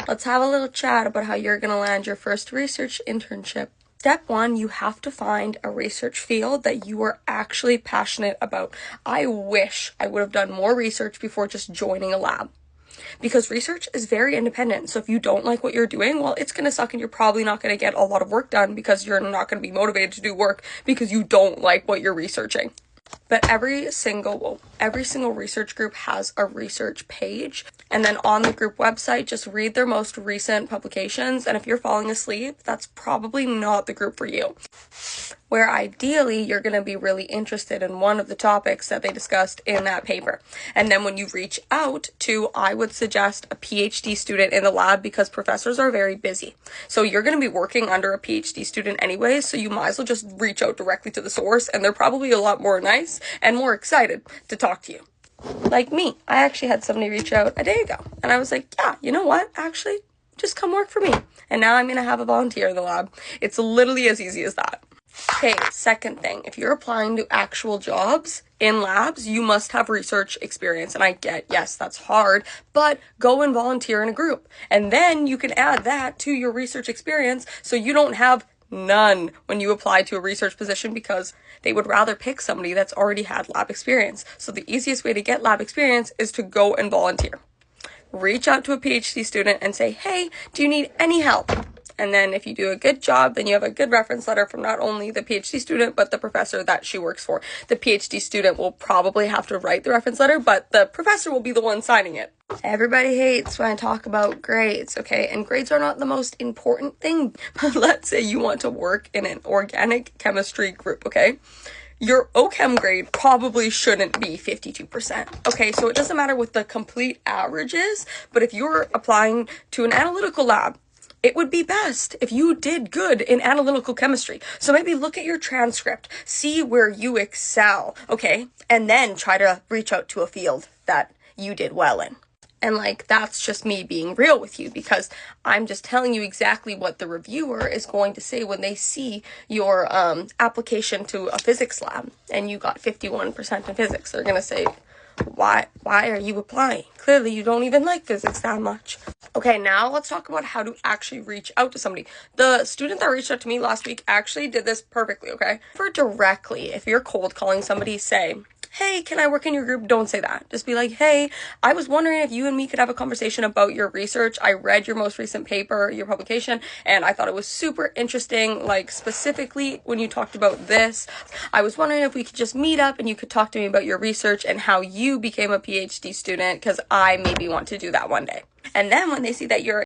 Let's have a little chat about how you're going to land your first research internship. Step 1, you have to find a research field that you are actually passionate about. I wish I would have done more research before just joining a lab, because research is very independent. So if you don't like what you're doing, well, it's going to suck and you're probably not going to get a lot of work done because you're not going to be motivated to do work because you don't like what you're researching. But every single research group has a research page, and then on the group website, just read their most recent publications, and if you're falling asleep, that's probably not the group for you. Where ideally, you're going to be really interested in one of the topics that they discussed in that paper. And then when you reach out to, I would suggest a PhD student in the lab, because professors are very busy. So you're going to be working under a PhD student anyways, so you might as well just reach out directly to the source, and they're probably a lot more nice and more excited to talk to you. Like me, I actually had somebody reach out a day ago, and I was like, yeah, you know what, actually, just come work for me. And now I'm going to have a volunteer in the lab. It's literally as easy as that. Okay, second thing, if you're applying to actual jobs in labs, you must have research experience. And I get, yes, that's hard, but go and volunteer in a group. And then you can add that to your research experience, so you don't have none when you apply to a research position, because they would rather pick somebody that's already had lab experience. So the easiest way to get lab experience is to go and volunteer. Reach out to a PhD student and say, hey, do you need any help? And then if you do a good job, then you have a good reference letter from not only the PhD student, but the professor that she works for. The PhD student will probably have to write the reference letter, but the professor will be the one signing it. Everybody hates when I talk about grades, okay? And grades are not the most important thing. But let's say you want to work in an organic chemistry group, okay? Your OChem grade probably shouldn't be 52%. Okay, so it doesn't matter what the complete average is, but if you're applying to an analytical lab, it would be best if you did good in analytical chemistry. So maybe look at your transcript, see where you excel, okay? And then try to reach out to a field that you did well in. And that's just me being real with you, because I'm just telling you exactly what the reviewer is going to say when they see your application to a physics lab and you got 51% in physics. They're going to say, why are you applying? Clearly you don't even like physics that much. Okay, now let's talk about how to actually reach out to somebody. The student that reached out to me last week actually did this perfectly, okay? For directly, if you're cold calling somebody, say, hey, can I work in your group? Don't say that. Just be like, hey, I was wondering if you and me could have a conversation about your research. I read your most recent paper, your publication, and I thought it was super interesting. Specifically when you talked about this, I was wondering if we could just meet up and you could talk to me about your research and how you became a PhD student, because I maybe want to do that one day. And then when they see that you're